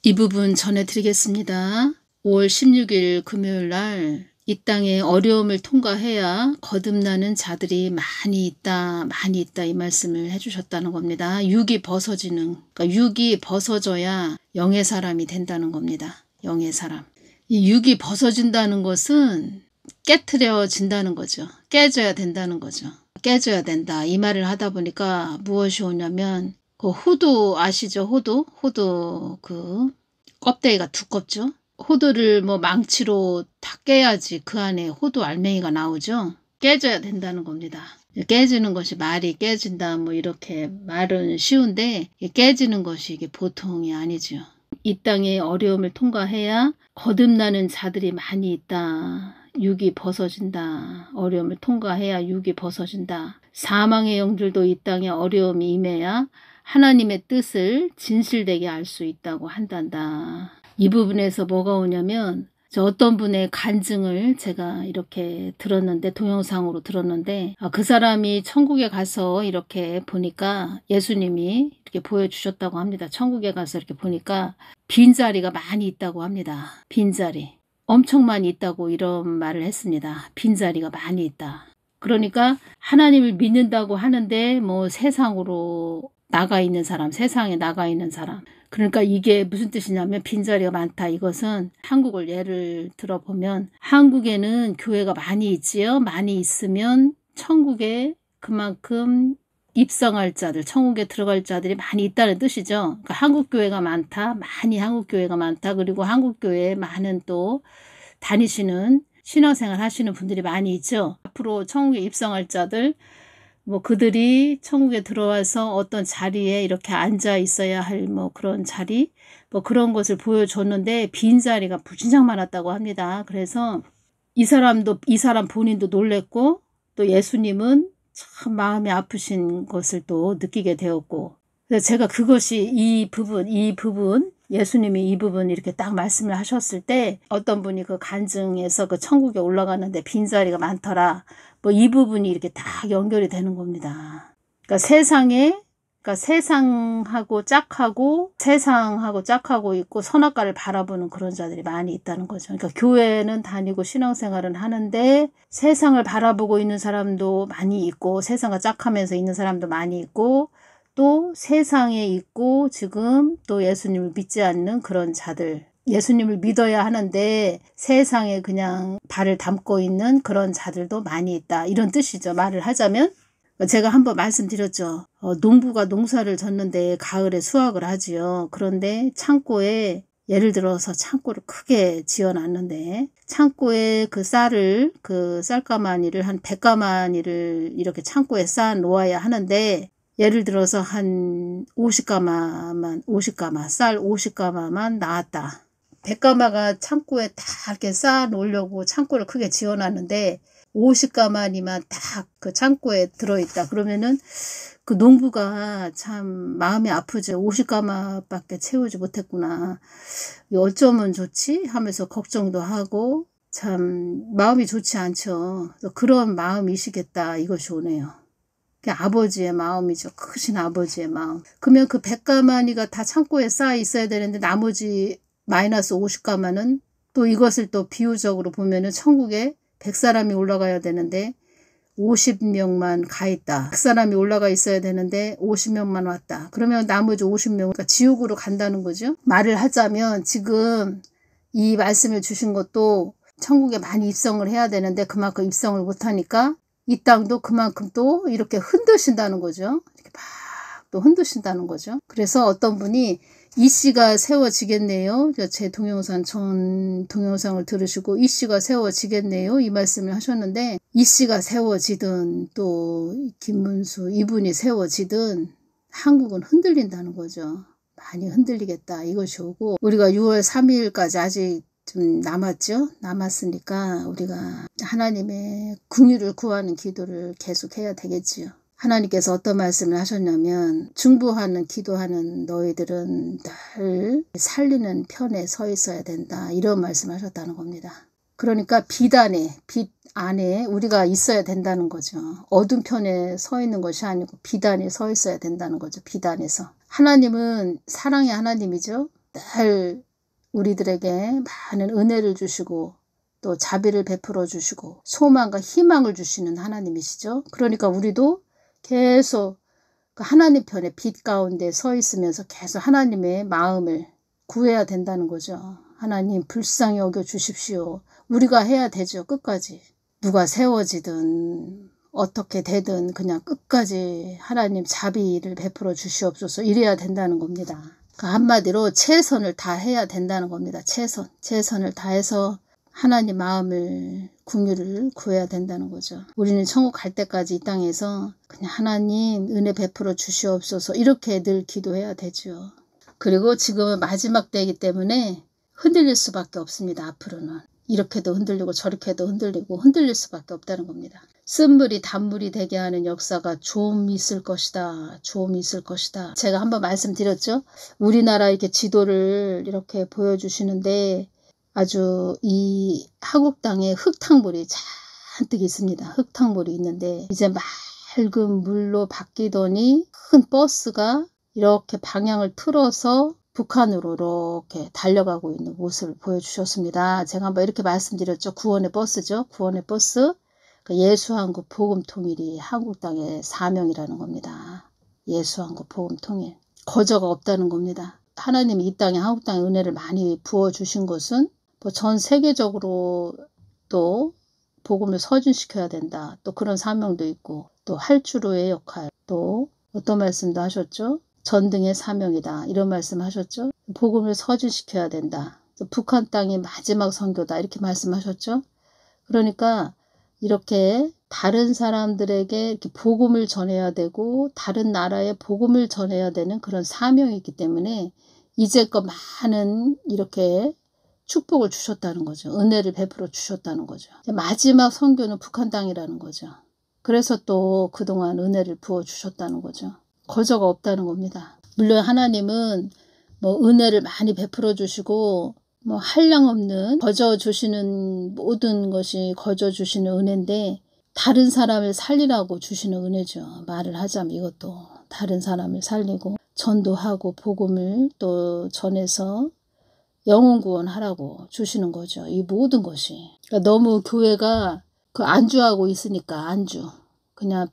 이 부분 전해드리겠습니다. 5월 16일 금요일 날 이 땅에 어려움을 통과해야 거듭나는 자들이 많이 있다 이 말씀을 해주셨다는 겁니다. 육이 벗어지는, 그러니까 육이 벗어져야 영의 사람이 된다는 겁니다. 영의 사람. 이 육이 벗어진다는 것은 깨트려진다는 거죠. 깨져야 된다는 거죠. 깨져야 된다. 이 말을 하다 보니까 무엇이 오냐면 그 호두 아시죠? 호두 그 껍데기가 두껍죠? 호두를 뭐 망치로 다 깨야지 그 안에 호두 알맹이가 나오죠? 깨져야 된다는 겁니다. 깨지는 것이 말이 깨진다 뭐 이렇게 말은 쉬운데 깨지는 것이 이게 보통이 아니죠. 이 땅에 어려움을 통과해야 거듭나는 자들이 많이 있다. 육이 벗어진다. 어려움을 통과해야 육이 벗어진다. 사망의 영들도 이 땅에 어려움이 임해야 하나님의 뜻을 진실되게 알 수 있다고 한단다. 이 부분에서 뭐가 오냐면 어떤 분의 간증을 제가 이렇게 들었는데 동영상으로 들었는데 그 사람이 천국에 가서 이렇게 보니까 예수님이 이렇게 보여주셨다고 합니다. 천국에 가서 이렇게 보니까 빈자리가 많이 있다고 합니다. 빈자리. 엄청 많이 있다고 이런 말을 했습니다. 빈자리가 많이 있다. 그러니까 하나님을 믿는다고 하는데 뭐 세상으로 나가 있는 사람, 세상에 나가 있는 사람. 그러니까 이게 무슨 뜻이냐면 빈자리가 많다. 이것은 한국을 예를 들어보면 한국에는 교회가 많이 있지요. 많이 있으면 천국에 그만큼 입성할 자들, 천국에 들어갈 자들이 많이 있다는 뜻이죠. 그러니까 한국 교회가 많다. 많이 한국 교회가 많다. 그리고 한국 교회에 많은 또 다니시는 신앙생활 하시는 분들이 많이 있죠. 앞으로 천국에 입성할 자들 뭐 그들이 천국에 들어와서 어떤 자리에 이렇게 앉아 있어야 할 뭐 그런 자리 뭐 그런 것을 보여줬는데 빈자리가 무진장 많았다고 합니다. 그래서 이 사람 본인도 놀랬고 또 예수님은 참 마음이 아프신 것을 또 느끼게 되었고 그래서 제가 그것이 이 부분 예수님이 이 부분 이렇게 딱 말씀을 하셨을 때 어떤 분이 그 간증에서 그 천국에 올라가는데 빈자리가 많더라. 뭐 이 부분이 이렇게 딱 연결이 되는 겁니다. 그러니까 세상하고 짝하고 있고 선악과를 바라보는 그런 자들이 많이 있다는 거죠. 그러니까 교회는 다니고 신앙생활은 하는데 세상을 바라보고 있는 사람도 많이 있고 세상과 짝하면서 있는 사람도 많이 있고 또 세상에 있고 지금 또 예수님을 믿지 않는 그런 자들 예수님을 믿어야 하는데 세상에 그냥 발을 담고 있는 그런 자들도 많이 있다. 이런 뜻이죠. 말을 하자면 제가 한번 말씀드렸죠. 농부가 농사를 졌는데 가을에 수확을 하지요. 그런데 창고에 예를 들어서 창고를 크게 지어놨는데 창고에 그 쌀가마니를 한 100가마니를 이렇게 창고에 쌓아 놓아야 하는데 예를 들어서 한 50가마, 쌀 50가마만 나왔다. 100가마가 창고에 다 이렇게 쌓아 놓으려고 창고를 크게 지어놨는데 50가마니만 딱 그 창고에 들어있다. 그러면은 그 농부가 참 마음이 아프죠. 50가마밖에 채우지 못했구나. 어쩌면 좋지? 하면서 걱정도 하고 참 마음이 좋지 않죠. 그런 마음이시겠다. 이것이 오네요. 아버지의 마음이죠. 크신 아버지의 마음. 그러면 그 100가마니가 다 창고에 쌓여 있어야 되는데 나머지 마이너스 50가마는 또 이것을 또 비유적으로 보면은 천국에 100사람이 올라가야 되는데 50명만 가 있다. 100사람이 올라가 있어야 되는데 50명만 왔다. 그러면 나머지 50명, 그러니까 지옥으로 간다는 거죠. 말을 하자면 지금 이 말씀을 주신 것도 천국에 많이 입성을 해야 되는데 그만큼 입성을 못하니까 이 땅도 그만큼 또 이렇게 흔드신다는 거죠. 이렇게 막 또 흔드신다는 거죠. 그래서 어떤 분이 이 씨가 세워지겠네요. 제 전 동영상을 들으시고 이 씨가 세워지겠네요. 이 말씀을 하셨는데 이 씨가 세워지든 또 김문수 이분이 세워지든 한국은 흔들린다는 거죠. 많이 흔들리겠다. 이것이 오고 우리가 6월 3일까지 아직 좀 남았으니까 우리가 하나님의 긍휼을 구하는 기도를 계속 해야 되겠지요. 하나님께서 어떤 말씀을 하셨냐면 중보하는 기도하는 너희들은 늘 살리는 편에 서 있어야 된다. 이런 말씀하셨다는 겁니다. 그러니까 빛 안에 우리가 있어야 된다는 거죠. 어둠 편에 서 있는 것이 아니고 빛 안에 서 있어야 된다는 거죠. 빛 안에서. 하나님은 사랑의 하나님이죠. 늘 우리들에게 많은 은혜를 주시고 또 자비를 베풀어 주시고 소망과 희망을 주시는 하나님이시죠. 그러니까 우리도 계속 그 하나님 편에 빛 가운데 서 있으면서 계속 하나님의 마음을 구해야 된다는 거죠. 하나님 불쌍히 여겨 주십시오. 우리가 해야 되죠. 끝까지. 누가 세워지든 어떻게 되든 그냥 끝까지 하나님 자비를 베풀어 주시옵소서 이래야 된다는 겁니다. 그 한마디로 최선을 다해야 된다는 겁니다. 최선을 다해서 하나님 마음을 긍휼을 구해야 된다는 거죠. 우리는 천국 갈 때까지 이 땅에서 그냥 하나님 은혜 베풀어 주시옵소서 이렇게 늘 기도해야 되죠. 그리고 지금은 마지막 때이기 때문에 흔들릴 수밖에 없습니다. 앞으로는. 이렇게도 흔들리고 저렇게도 흔들리고 흔들릴 수밖에 없다는 겁니다. 쓴물이 단물이 되게 하는 역사가 좀 있을 것이다. 좀 있을 것이다. 제가 한번 말씀드렸죠. 우리나라 이렇게 지도를 이렇게 보여주시는데 아주 이 한국 땅에 흙탕물이 잔뜩 있습니다. 흙탕물이 있는데 이제 맑은 물로 바뀌더니 큰 버스가 이렇게 방향을 틀어서 북한으로 이렇게 달려가고 있는 모습을 보여주셨습니다. 제가 한번 이렇게 말씀드렸죠. 구원의 버스죠. 구원의 버스. 예수한국 복음통일이 한국 땅의 사명이라는 겁니다. 예수한국 복음통일. 거저가 없다는 겁니다. 하나님이 이 땅에 한국 땅에 은혜를 많이 부어주신 것은 전 세계적으로 또 복음을 서준시켜야 된다. 또 그런 사명도 있고 또 할주로의 역할 또 어떤 말씀도 하셨죠? 전등의 사명이다. 이런 말씀 하셨죠? 복음을 서준시켜야 된다. 북한 땅이 마지막 선교다. 이렇게 말씀하셨죠? 그러니까 이렇게 다른 사람들에게 이렇게 복음을 전해야 되고 다른 나라에 복음을 전해야 되는 그런 사명이 있기 때문에 이제껏 많은 이렇게 축복을 주셨다는 거죠. 은혜를 베풀어 주셨다는 거죠. 마지막 선교는 북한 땅이라는 거죠. 그래서 또 그동안 은혜를 부어 주셨다는 거죠. 거저가 없다는 겁니다. 물론 하나님은 은혜를 많이 베풀어 주시고 한량없는 거저 주시는 모든 것이 거저 주시는 은혜인데 다른 사람을 살리라고 주시는 은혜죠. 말을 하자면 이것도 다른 사람을 살리고 전도하고 복음을 또 전해서 영혼 구원하라고 주시는 거죠. 이 모든 것이. 그러니까 너무 교회가 안주하고 있으니까 안주. 그냥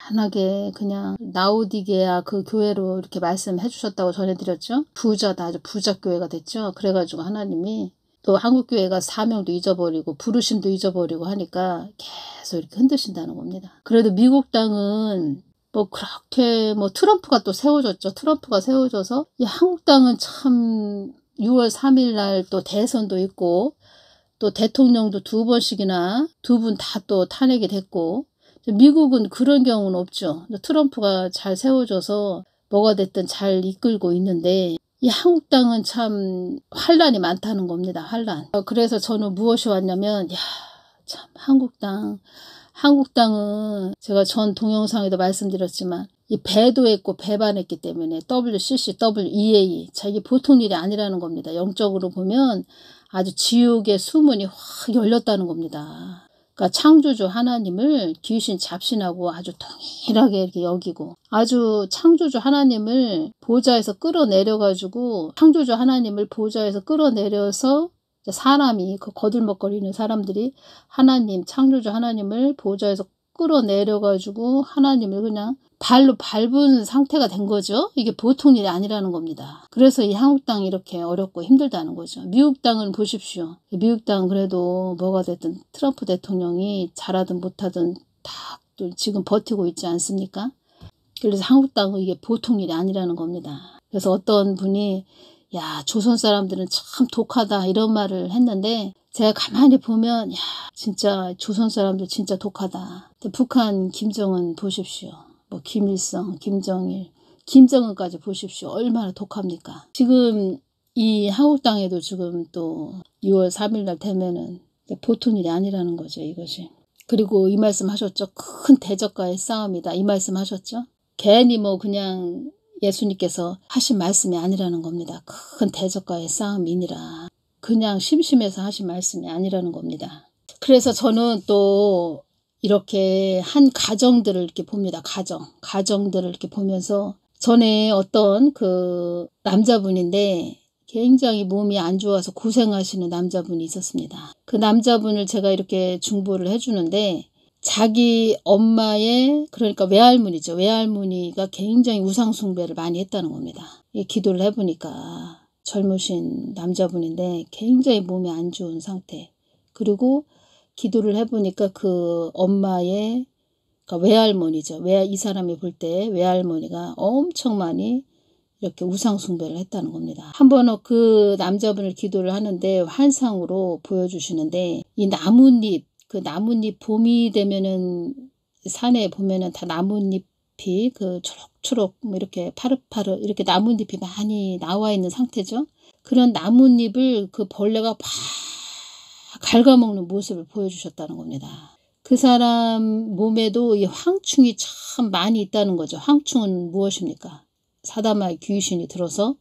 편안하게 그냥 라오디게아 그 교회로 이렇게 말씀해 주셨다고 전해드렸죠. 부자다. 아주 부자 교회가 됐죠. 그래가지고 하나님이 또 한국교회가 사명도 잊어버리고 부르심도 잊어버리고 하니까 계속 이렇게 흔드신다는 겁니다. 그래도 미국 땅은 그렇게 트럼프가 또 세워졌죠. 트럼프가 세워져서 이 한국 땅은 참 6월 3일 날 또 대선도 있고 또 대통령도 2번씩이나 2분 다 또 탄핵이 됐고 미국은 그런 경우는 없죠. 트럼프가 잘 세워져서 뭐가 됐든 잘 이끌고 있는데 이 한국 땅은 참 환란이 많다는 겁니다. 환란. 그래서 저는 무엇이 왔냐면 참 한국 땅은 제가 전 동영상에도 말씀드렸지만 이 배도했고 배반했기 때문에 WCC, WEA 이게 보통 일이 아니라는 겁니다. 영적으로 보면 아주 지옥의 수문이 확 열렸다는 겁니다. 그러니까 창조주 하나님을 귀신 잡신하고 아주 동일하게 이렇게 여기고 아주 창조주 하나님을 보좌에서 끌어내려가지고 창조주 하나님을 보좌에서 끌어내려서 사람이 거들먹거리는 사람들이 하나님 창조주 하나님을 보좌에서 끌어내려가지고 하나님을 그냥 발로 밟은 상태가 된 거죠. 이게 보통 일이 아니라는 겁니다. 그래서 이 한국 땅이 이렇게 어렵고 힘들다는 거죠. 미국 땅은 보십시오. 미국 땅은 그래도 뭐가 됐든 트럼프 대통령이 잘하든 못하든 다 또 지금 버티고 있지 않습니까? 그래서 한국 땅은 이게 보통 일이 아니라는 겁니다. 그래서 어떤 분이 조선 사람들은 참 독하다 이런 말을 했는데 제가 가만히 보면 진짜 조선 사람들 진짜 독하다. 북한 김정은 보십시오. 김일성, 김정일, 김정은까지 보십시오. 얼마나 독합니까? 지금 이 한국 땅에도 지금 또 6월 3일 날 되면은 보통 일이 아니라는 거죠. 이것이. 그리고 이 말씀 하셨죠. 큰 대적과의 싸움이다. 이 말씀 하셨죠. 괜히 그냥 예수님께서 하신 말씀이 아니라는 겁니다. 큰 대적과의 싸움이니라. 그냥 심심해서 하신 말씀이 아니라는 겁니다. 그래서 저는 또 이렇게 한 가정들을 이렇게 봅니다. 가정들을 이렇게 보면서 전에 어떤 그 남자분인데 굉장히 몸이 안 좋아서 고생하시는 남자분이 있었습니다. 그 남자분을 제가 이렇게 중보를 해주는데 자기 엄마의 그러니까 외할머니죠. 외할머니가 굉장히 우상 숭배를 많이 했다는 겁니다. 이 기도를 해보니까 젊으신 남자분인데 굉장히 몸이 안 좋은 상태. 그리고 기도를 해보니까 그 엄마의 그러니까 외할머니죠. 이 사람이 볼 때 외할머니가 엄청 많이 이렇게 우상 숭배를 했다는 겁니다. 한 번은 그 남자분을 기도를 하는데 환상으로 보여주시는데 이 나뭇잎, 그 나뭇잎 봄이 되면은 산에 보면은 다 나뭇잎이 그 초록초록 뭐 이렇게 파릇파릇 이렇게 나뭇잎이 많이 나와 있는 상태죠. 그런 나뭇잎을 그 벌레가 팍 갉아먹는 모습을 보여주셨다는 겁니다. 그 사람 몸에도 이 황충이 참 많이 있다는 거죠. 황충은 무엇입니까? 사다마의 귀신이 들어서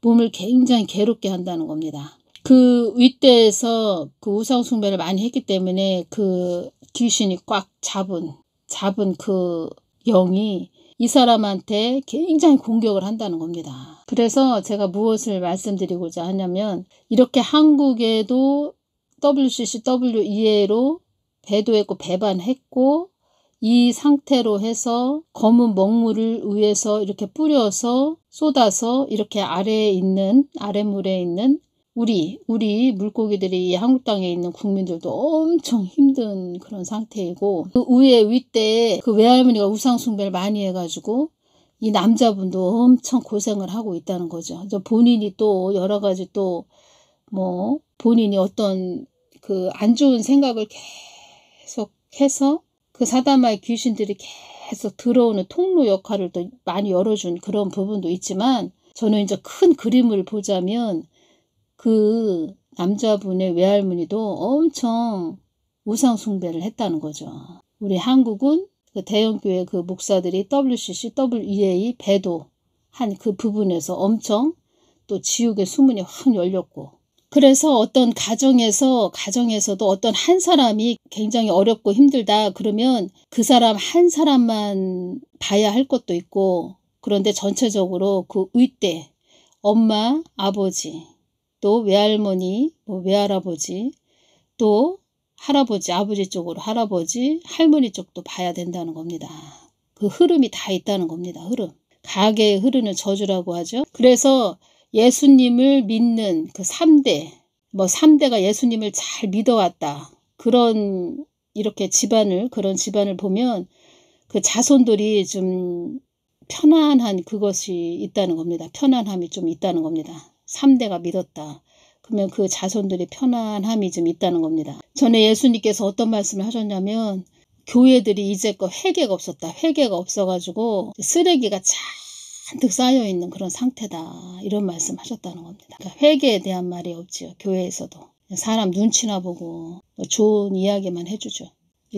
몸을 굉장히 괴롭게 한다는 겁니다. 그 윗대에서 그 우상 숭배를 많이 했기 때문에 그 귀신이 꽉 잡은 그 영이 이 사람한테 굉장히 공격을 한다는 겁니다. 그래서 제가 무엇을 말씀드리고자 하냐면 이렇게 한국에도 WCC, WEA로 배도했고 배반했고 이 상태로 해서 검은 먹물을 위에서 이렇게 뿌려서 쏟아서 이렇게 아랫물에 있는 우리 물고기들이 한국 땅에 있는 국민들도 엄청 힘든 그런 상태이고 그 윗대에 그 외할머니가 우상 숭배를 많이 해가지고 이 남자분도 엄청 고생을 하고 있다는 거죠. 본인이 또 여러 가지 또 뭐 본인이 어떤 그 안 좋은 생각을 계속 해서 그 사다마의 귀신들이 계속 들어오는 통로 역할을 또 많이 열어준 그런 부분도 있지만 저는 이제 큰 그림을 보자면 그 남자분의 외할머니도 엄청 우상 숭배를 했다는 거죠. 우리 한국은 그 대형교회 그 목사들이 WCC, WEA 배도한 그 부분에서 엄청 또 지옥의 수문이 확 열렸고 그래서 어떤 가정에서도 어떤 한 사람이 굉장히 어렵고 힘들다 그러면 그 사람 한 사람만 봐야 할 것도 있고 그런데 전체적으로 그 윗대 엄마, 아버지 또 외할머니, 외할아버지 또 할아버지, 아버지 쪽으로 할아버지, 할머니 쪽도 봐야 된다는 겁니다. 그 흐름이 다 있다는 겁니다. 흐름. 가게에 흐르는 저주라고 하죠. 그래서 예수님을 믿는 그 3대, 3대가 예수님을 잘 믿어왔다. 그런 그런 집안을 보면 그 자손들이 좀 편안한 그것이 있다는 겁니다. 편안함이 좀 있다는 겁니다. 3대가 믿었다. 그러면 그 자손들이 편안함이 좀 있다는 겁니다. 전에 예수님께서 어떤 말씀을 하셨냐면 교회들이 이제껏 회개가 없었다. 회개가 없어가지고 쓰레기가 잔뜩 쌓여있는 그런 상태다. 이런 말씀 하셨다는 겁니다. 그러니까 회개에 대한 말이 없지요. 교회에서도. 사람 눈치나 보고 좋은 이야기만 해주죠.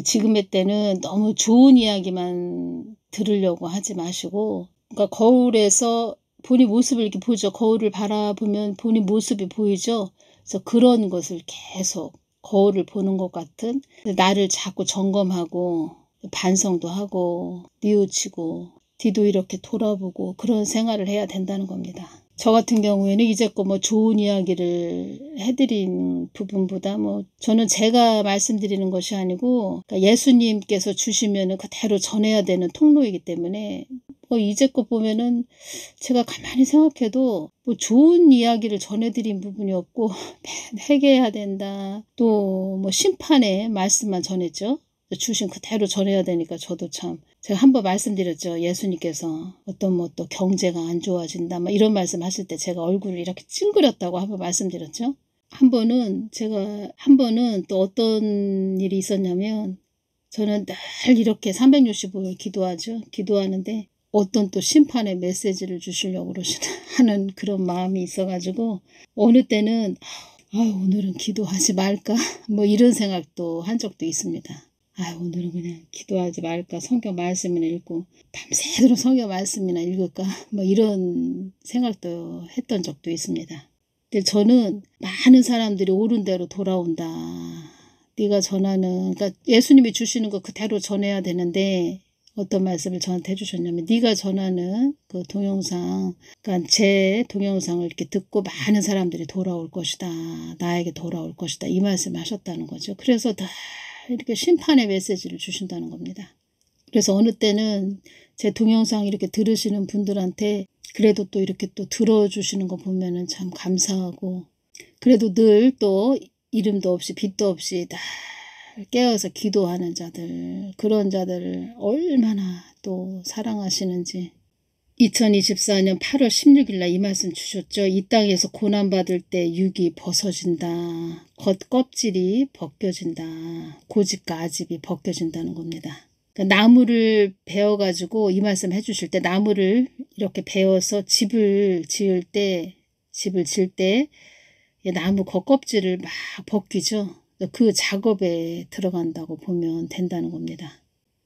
지금의 때는 너무 좋은 이야기만 들으려고 하지 마시고 그러니까 거울에서 본인 모습을 이렇게 보죠. 거울을 바라보면 본인 모습이 보이죠. 그래서 그런 것을 계속 거울을 보는 것 같은 나를 자꾸 점검하고 반성도 하고 뉘우치고 뒤도 이렇게 돌아보고 그런 생활을 해야 된다는 겁니다. 저 같은 경우에는 이제껏 좋은 이야기를 해드린 부분보다 저는 제가 말씀드리는 것이 아니고 그러니까 예수님께서 주시면은 그대로 전해야 되는 통로이기 때문에 이제껏 보면은 제가 가만히 생각해도 좋은 이야기를 전해드린 부분이 없고 회개해야 된다. 또 심판의 말씀만 전했죠. 주신 그대로 전해야 되니까 저도 참 제가 한번 말씀드렸죠. 예수님께서 어떤 또 경제가 안 좋아진다 이런 말씀 하실 때 제가 얼굴을 이렇게 찡그렸다고 한번 말씀드렸죠. 한 번은 또 어떤 일이 있었냐면 저는 늘 이렇게 365일 기도하는데 어떤 또 심판의 메시지를 주시려고 하는 그런 마음이 있어가지고 어느 때는 오늘은 기도하지 말까 이런 생각도 한 적도 있습니다. 오늘은 그냥 기도하지 말까 성경 말씀이나 읽고 밤새도록 성경 말씀이나 읽을까 이런 생각도 했던 적도 있습니다. 근데 저는 많은 사람들이 옳은 대로 돌아온다. 네가 전하는 그러니까 예수님이 주시는 거 그대로 전해야 되는데 어떤 말씀을 저한테 해주셨냐면 네가 전하는 그 동영상, 그러니까 제 동영상을 이렇게 듣고 많은 사람들이 돌아올 것이다. 나에게 돌아올 것이다. 이 말씀을 하셨다는 거죠. 그래서 다 이렇게 심판의 메시지를 주신다는 겁니다. 그래서 어느 때는 제 동영상 이렇게 들으시는 분들한테 그래도 또 이렇게 또 들어주시는 거 보면은 참 감사하고, 그래도 늘 또 이름도 없이 빛도 없이 다 깨어서 기도하는 자들, 그런 자들을 얼마나 또 사랑하시는지. 2024년 8월 16일 날 이 말씀 주셨죠. 이 땅에서 고난받을 때 육이 벗어진다. 겉껍질이 벗겨진다. 고집과 아집이 벗겨진다는 겁니다. 그러니까 나무를 베어가지고 이 말씀 해주실 때 나무를 이렇게 베어서 집을 지을 때, 나무 겉껍질을 막 벗기죠. 그 작업에 들어간다고 보면 된다는 겁니다.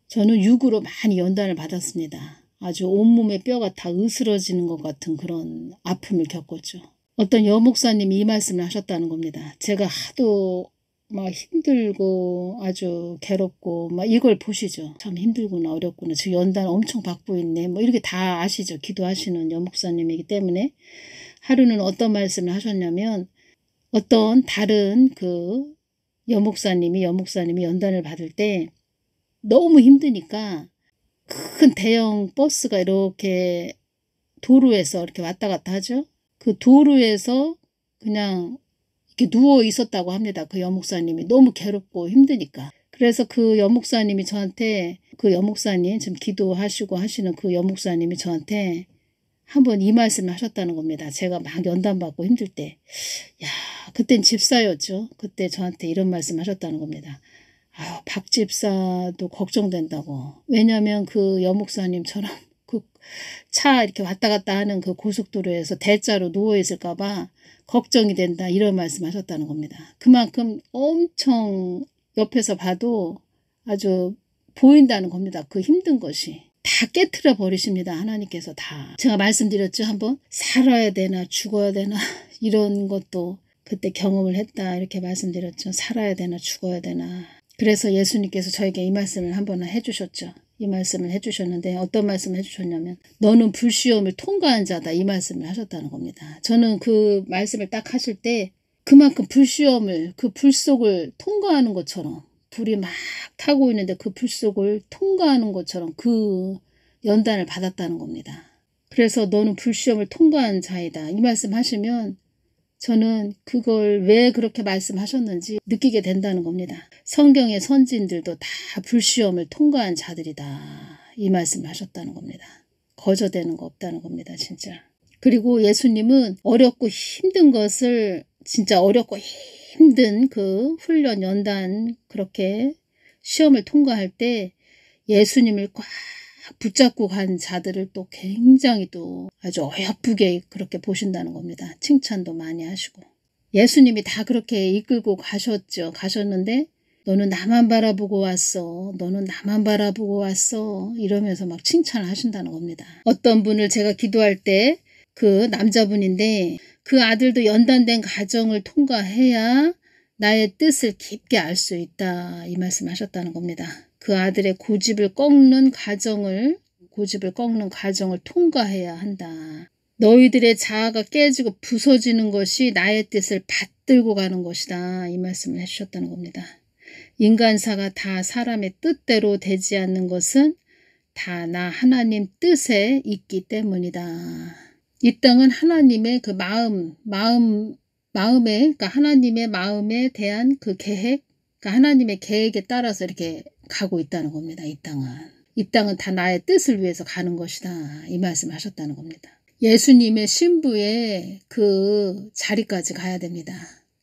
저는 육으로 많이 연단을 받았습니다. 아주 온몸의 뼈가 다 으스러지는 것 같은 그런 아픔을 겪었죠. 어떤 여목사님이 이 말씀을 하셨다는 겁니다. 제가 하도 막 힘들고 아주 괴롭고 막 이걸 보시죠. 참 힘들구나, 어렵구나, 저 연단 엄청 받고 있네, 뭐 이렇게 다 아시죠. 기도하시는 여목사님이기 때문에. 하루는 어떤 말씀을 하셨냐면, 어떤 다른 그 여목사님이 연단을 받을 때 너무 힘드니까 큰 대형 버스가 이렇게 도로에서 이렇게 왔다 갔다 하죠. 그 도로에서 그냥 이렇게 누워 있었다고 합니다. 그 여목사님이 너무 괴롭고 힘드니까. 그래서 그 여목사님이 저한테, 그 여목사님 지금 기도하시고 하시는 그 여목사님이 저한테 한번 이 말씀을 하셨다는 겁니다. 제가 막 연단받고 힘들 때. 야, 그땐 집사였죠. 그때 저한테 이런 말씀 하셨다는 겁니다. 아유, 박 집사도 걱정된다고. 왜냐면 그 여목사님처럼 그 차 이렇게 왔다 갔다 하는 그 고속도로에서 대자로 누워있을까봐 걱정이 된다. 이런 말씀 하셨다는 겁니다. 그만큼 엄청 옆에서 봐도 아주 보인다는 겁니다. 그 힘든 것이. 다 깨트려 버리십니다. 하나님께서 다. 제가 말씀드렸죠. 한번 살아야 되나 죽어야 되나 이런 것도 그때 경험을 했다. 이렇게 말씀드렸죠. 살아야 되나 죽어야 되나. 그래서 예수님께서 저에게 이 말씀을 한번 해주셨죠. 이 말씀을 해주셨는데 어떤 말씀을 해주셨냐면 너는 불시험을 통과한 자다. 이 말씀을 하셨다는 겁니다. 저는 그 말씀을 딱 하실 때 그만큼 불시험을, 그 불 속을 통과하는 것처럼, 불이 막 타고 있는데 그 불 속을 통과하는 것처럼 그 연단을 받았다는 겁니다. 그래서 너는 불시험을 통과한 자이다. 이 말씀 하시면 저는 그걸 왜 그렇게 말씀하셨는지 느끼게 된다는 겁니다. 성경의 선지인들도 다 불시험을 통과한 자들이다. 이 말씀을 하셨다는 겁니다. 거저되는 거 없다는 겁니다. 진짜. 그리고 예수님은 어렵고 힘든 것을, 진짜 어렵고 힘든 그 훈련, 연단, 그렇게 시험을 통과할 때 예수님을 꽉 붙잡고 간 자들을 또 굉장히 또 아주 어여쁘게 그렇게 보신다는 겁니다. 칭찬도 많이 하시고. 예수님이 다 그렇게 이끌고 가셨죠. 가셨는데 너는 나만 바라보고 왔어. 너는 나만 바라보고 왔어. 이러면서 막 칭찬을 하신다는 겁니다. 어떤 분을 제가 기도할 때 그 남자분인데 그 아들도 연단된 가정을 통과해야 나의 뜻을 깊게 알 수 있다. 이 말씀 하셨다는 겁니다. 그 아들의 고집을 꺾는 가정을 통과해야 한다. 너희들의 자아가 깨지고 부서지는 것이 나의 뜻을 받들고 가는 것이다. 이 말씀을 해주셨다는 겁니다. 인간사가 다 사람의 뜻대로 되지 않는 것은 다 나 하나님 뜻에 있기 때문이다. 이 땅은 하나님의 그 마음에, 그러니까 하나님의 마음에 대한 그 계획, 그러니까 하나님의 계획에 따라서 이렇게 가고 있다는 겁니다. 이 땅은 다 나의 뜻을 위해서 가는 것이다. 이 말씀을 하셨다는 겁니다. 예수님의 신부의 그 자리까지 가야 됩니다.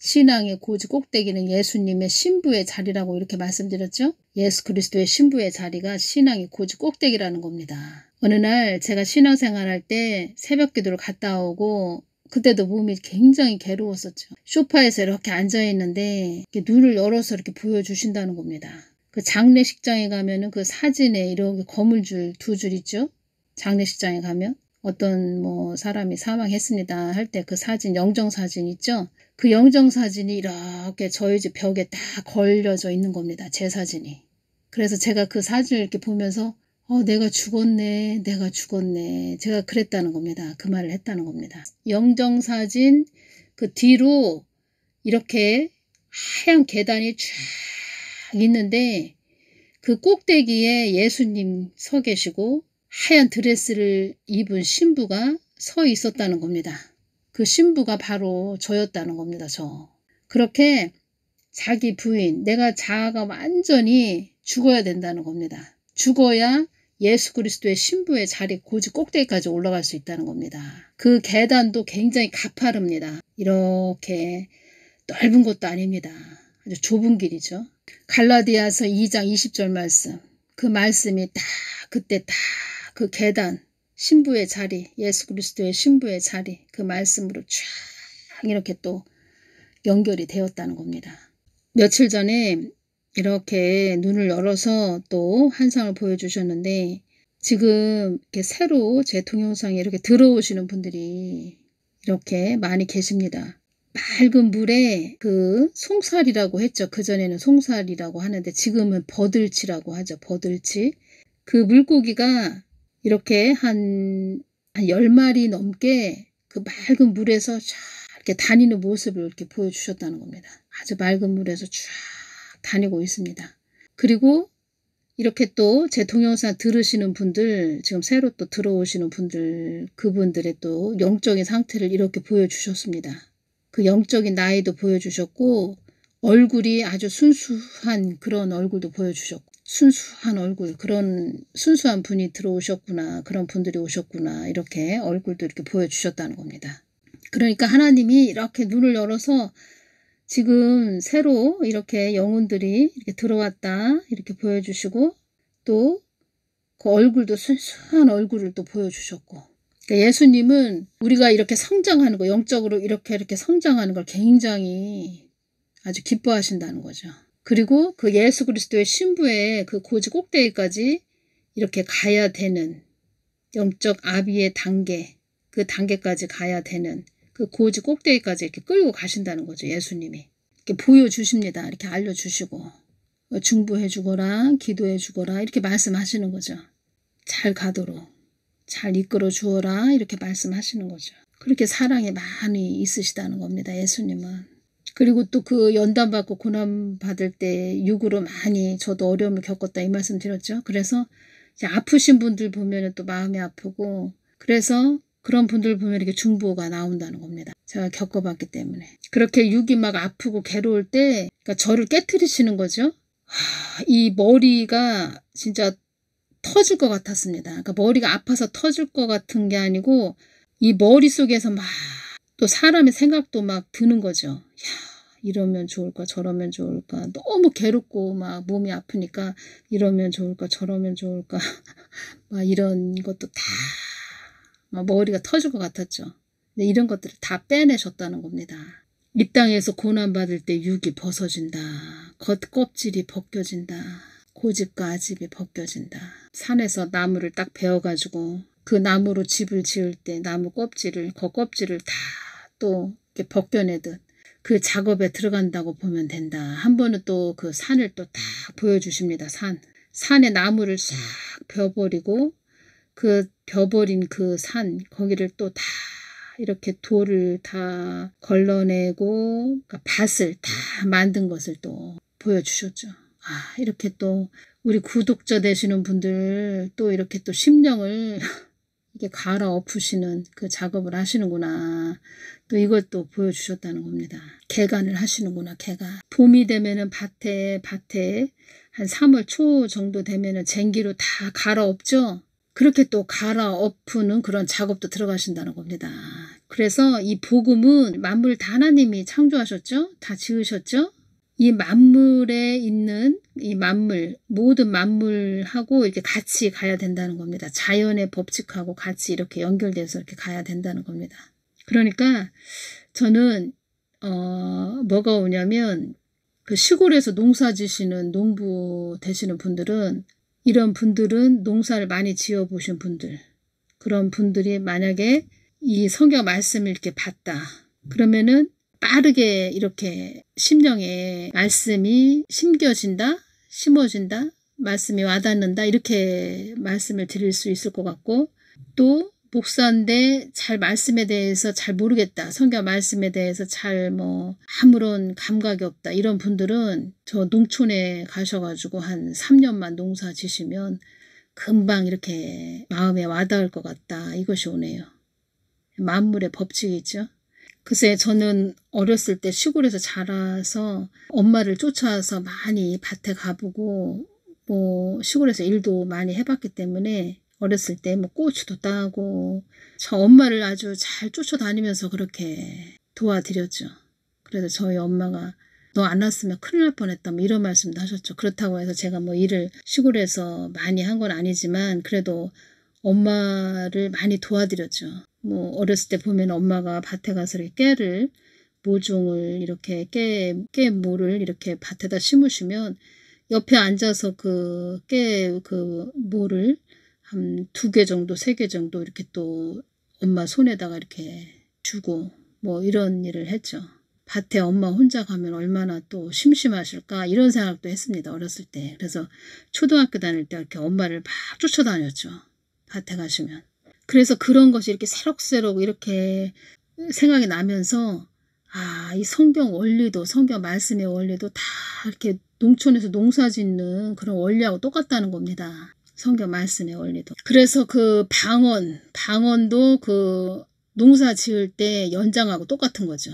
신앙의 고지 꼭대기는 예수님의 신부의 자리라고 이렇게 말씀드렸죠. 예수 그리스도의 신부의 자리가 신앙의 고지 꼭대기라는 겁니다. 어느 날 제가 신앙생활할 때 새벽 기도를 갔다 오고 그때도 몸이 굉장히 괴로웠었죠. 소파에서 이렇게 앉아있는데 이렇게 눈을 열어서 이렇게 보여주신다는 겁니다. 그 장례식장에 가면은 그 사진에 이렇게 거물줄 2줄 있죠. 장례식장에 가면 어떤 뭐 사람이 사망했습니다 할 때 그 사진, 영정사진 있죠. 그 영정사진이 이렇게 저희 집 벽에 딱 걸려져 있는 겁니다. 제 사진이. 그래서 제가 그 사진을 이렇게 보면서 내가 죽었네, 내가 죽었네. 제가 그랬다는 겁니다. 그 말을 했다는 겁니다. 영정사진 그 뒤로 이렇게 하얀 계단이 쫙 있는데 그 꼭대기에 예수님 서 계시고 하얀 드레스를 입은 신부가 서 있었다는 겁니다. 그 신부가 바로 저였다는 겁니다. 저. 그렇게 자기 부인, 내가 자아가 완전히 죽어야 된다는 겁니다. 죽어야 예수 그리스도의 신부의 자리 고지 꼭대기까지 올라갈 수 있다는 겁니다. 그 계단도 굉장히 가파릅니다. 이렇게 넓은 것도 아닙니다. 아주 좁은 길이죠. 갈라디아서 2장 20절 말씀. 그 말씀이 딱 그때 딱 그 계단, 신부의 자리, 예수 그리스도의 신부의 자리, 그 말씀으로 쫙 이렇게 또 연결이 되었다는 겁니다. 며칠 전에 이렇게 눈을 열어서 또 환상을 보여주셨는데 지금 이렇게 새로 제 동영상에 이렇게 들어오시는 분들이 이렇게 많이 계십니다. 맑은 물에 그 송살이라고 했죠. 그전에는 송살이라고 하는데 지금은 버들치라고 하죠. 버들치. 그 물고기가 이렇게 한 10마리 넘게 그 맑은 물에서 쫙 이렇게 다니는 모습을 이렇게 보여주셨다는 겁니다. 아주 맑은 물에서 쫙 다니고 있습니다. 그리고 이렇게 또 제 동영상 들으시는 분들, 지금 새로 또 들어오시는 분들, 그분들의 또 영적인 상태를 이렇게 보여주셨습니다. 그 영적인 나이도 보여주셨고 얼굴이 아주 순수한 그런 얼굴도 보여주셨고 순수한 얼굴, 그런 순수한 분이 들어오셨구나, 그런 분들이 오셨구나, 이렇게 얼굴도 이렇게 보여주셨다는 겁니다. 그러니까 하나님이 이렇게 눈을 열어서 지금 새로 이렇게 영혼들이 이렇게 들어왔다 이렇게 보여주시고 또 그 얼굴도 순수한 얼굴을 또 보여주셨고, 그러니까 예수님은 우리가 이렇게 성장하는 거, 영적으로 이렇게 성장하는 걸 굉장히 아주 기뻐하신다는 거죠. 그리고 그 예수 그리스도의 신부의 그 고지 꼭대기까지 이렇게 가야 되는 영적 아비의 단계, 그 단계까지 가야 되는 그 고지 꼭대기까지 이렇게 끌고 가신다는 거죠. 예수님이. 이렇게 보여주십니다. 이렇게 알려주시고 중보해 주거라, 기도해 주거라 이렇게 말씀하시는 거죠. 잘 가도록, 잘 이끌어 주어라 이렇게 말씀하시는 거죠. 그렇게 사랑이 많이 있으시다는 겁니다. 예수님은. 그리고 또 그 연단받고 고난받을 때 육으로 많이 저도 어려움을 겪었다 이 말씀 드렸죠. 그래서 이제 아프신 분들 보면 또 마음이 아프고 그래서 그런 분들 보면 이렇게 중보가 나온다는 겁니다. 제가 겪어봤기 때문에. 그렇게 육이 막 아프고 괴로울 때 그러니까 저를 깨트리시는 거죠. 이 머리가 진짜 터질 것 같았습니다. 그러니까 머리가 아파서 터질 것 같은 게 아니고 이 머릿속에서 막 또 사람의 생각도 막 드는 거죠. 야, 이러면 좋을까 저러면 좋을까 너무 괴롭고 막 몸이 아프니까 이러면 좋을까 저러면 좋을까 막 이런 것도 다 막 머리가 터질 것 같았죠. 근데 이런 것들을 다 빼내셨다는 겁니다. 이 땅에서 고난받을 때 육이 벗어진다. 겉껍질이 벗겨진다. 고집과 아집이 벗겨진다. 산에서 나무를 딱 베어가지고 그 나무로 집을 지을 때 나무 껍질을 겉껍질을 다 또 이렇게 벗겨내듯 그 작업에 들어간다고 보면 된다. 한 번은 또 그 산을 또 딱 보여주십니다. 산에 나무를 싹 베어버리고 그 베어버린 그 산 거기를 또 다 이렇게 돌을 다 걸러내고 그러니까 밭을 다 만든 것을 또 보여주셨죠. 아, 이렇게 또 우리 구독자 되시는 분들 또 이렇게 또 심령을 이게 갈아엎으시는 그 작업을 하시는구나. 또 이걸 또 보여주셨다는 겁니다. 개간을 하시는구나. 개간. 봄이 되면은 밭에 한 3월 초 정도 되면은 쟁기로 다 갈아엎죠. 그렇게 또 갈아엎는 그런 작업도 들어가신다는 겁니다. 그래서 이 복음은 만물 다 하나님이 창조하셨죠. 다 지으셨죠. 이 만물에 있는 이 만물, 모든 만물하고 이렇게 같이 가야 된다는 겁니다. 자연의 법칙하고 같이 이렇게 연결돼서 이렇게 가야 된다는 겁니다. 그러니까 저는 뭐가 오냐면 그 시골에서 농사 지시는 농부 되시는 분들은 이런 분들은 농사를 많이 지어 보신 분들, 그런 분들이 만약에 이 성경 말씀을 이렇게 봤다. 그러면은 빠르게 이렇게 심령에 말씀이 심겨진다, 심어진다, 말씀이 와닿는다 이렇게 말씀을 드릴 수 있을 것 같고, 또 목사인데 잘 말씀에 대해서 잘 모르겠다, 성경 말씀에 대해서 잘 아무런 감각이 없다 이런 분들은 저 농촌에 가셔가지고 한 3년만 농사 지시면 금방 이렇게 마음에 와닿을 것 같다, 이것이 오네요. 만물의 법칙이죠. 글쎄 저는 어렸을 때 시골에서 자라서 엄마를 쫓아와서 많이 밭에 가보고 시골에서 일도 많이 해봤기 때문에 어렸을 때 고추도 따고 저 엄마를 아주 잘 쫓아다니면서 그렇게 도와드렸죠. 그래서 저희 엄마가 너 안 왔으면 큰일 날 뻔했다 이런 말씀도 하셨죠. 그렇다고 해서 제가 일을 시골에서 많이 한 건 아니지만 그래도 엄마를 많이 도와드렸죠. 어렸을 때 보면 엄마가 밭에 가서 이렇게 모종을 이렇게 깨모를 이렇게 밭에다 심으시면 옆에 앉아서 그 모를 한 2개 정도 3개 정도 이렇게 또 엄마 손에다가 이렇게 주고 이런 일을 했죠. 밭에 엄마 혼자 가면 얼마나 또 심심하실까 이런 생각도 했습니다. 어렸을 때. 그래서 초등학교 다닐 때 이렇게 엄마를 막 쫓아다녔죠. 밭에 가시면. 그래서 그런 것이 이렇게 새록새록 이렇게 생각이 나면서 이 성경 원리도, 성경 말씀의 원리도 다 이렇게 농촌에서 농사 짓는 그런 원리하고 똑같다는 겁니다. 성경 말씀의 원리도. 그래서 그 방언도 그 농사 지을 때 연장하고 똑같은 거죠.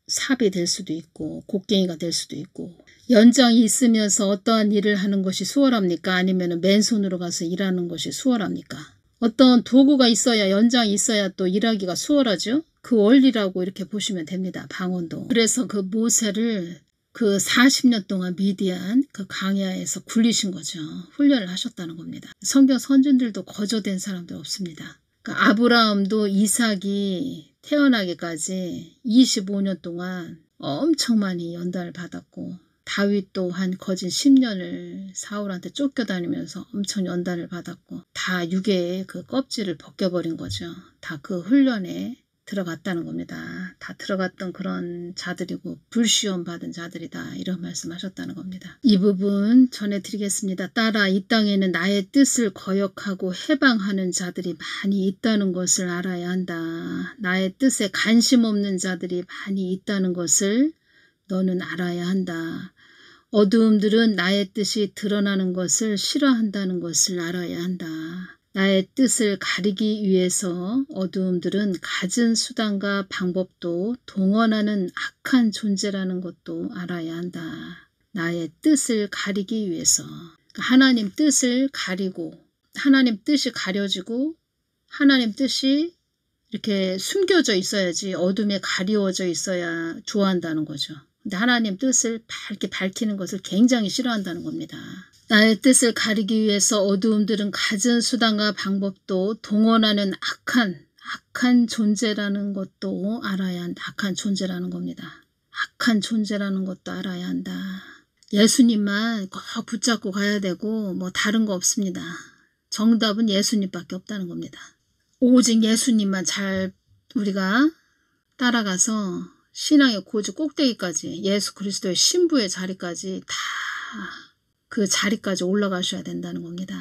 삽이 될 수도 있고 곡괭이가 될 수도 있고. 연장이 있으면서 어떠한 일을 하는 것이 수월합니까? 아니면 맨손으로 가서 일하는 것이 수월합니까? 어떤 도구가 있어야, 연장이 있어야 또 일하기가 수월하죠. 그 원리라고 이렇게 보시면 됩니다. 방언도. 그래서 그 모세를 그 40년 동안 미디안 그 광야에서 굴리신 거죠. 훈련을 하셨다는 겁니다. 성경 선진들도 거저된 사람들 없습니다. 그러니까 아브라함도 이삭이 태어나기까지 25년 동안 엄청 많이 연단을 받았고, 다윗 또한 거진 10년을 사울한테 쫓겨다니면서 엄청 연단을 받았고, 다 유괴의 그 껍질을 벗겨버린 거죠. 다 그 훈련에 들어갔다는 겁니다. 다 들어갔던 그런 자들이고 불시험 받은 자들이다 이런 말씀하셨다는 겁니다. 이 부분 전해드리겠습니다. 따라 이 땅에는 나의 뜻을 거역하고 해방하는 자들이 많이 있다는 것을 알아야 한다. 나의 뜻에 관심 없는 자들이 많이 있다는 것을 너는 알아야 한다. 어두움들은 나의 뜻이 드러나는 것을 싫어한다는 것을 알아야 한다. 나의 뜻을 가리기 위해서 어두움들은 갖은 수단과 방법도 동원하는 악한 존재라는 것도 알아야 한다. 나의 뜻을 가리기 위해서. 하나님 뜻을 가리고, 하나님 뜻이 가려지고, 하나님 뜻이 이렇게 숨겨져 있어야지, 어둠에 가리워져 있어야 좋아한다는 거죠. 근데 하나님 뜻을 이렇게 밝히는 것을 굉장히 싫어한다는 겁니다. 나의 뜻을 가리기 위해서 어두움들은 갖은 수단과 방법도 동원하는 악한 존재라는 것도 알아야 한다. 악한 존재라는 겁니다. 악한 존재라는 것도 알아야 한다. 예수님만 꼭 붙잡고 가야 되고 다른 거 없습니다. 정답은 예수님밖에 없다는 겁니다. 오직 예수님만 잘 우리가 따라가서 신앙의 고지 꼭대기까지, 예수 그리스도의 신부의 자리까지 다 그 자리까지 올라가셔야 된다는 겁니다.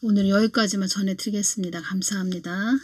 오늘 여기까지만 전해드리겠습니다. 감사합니다.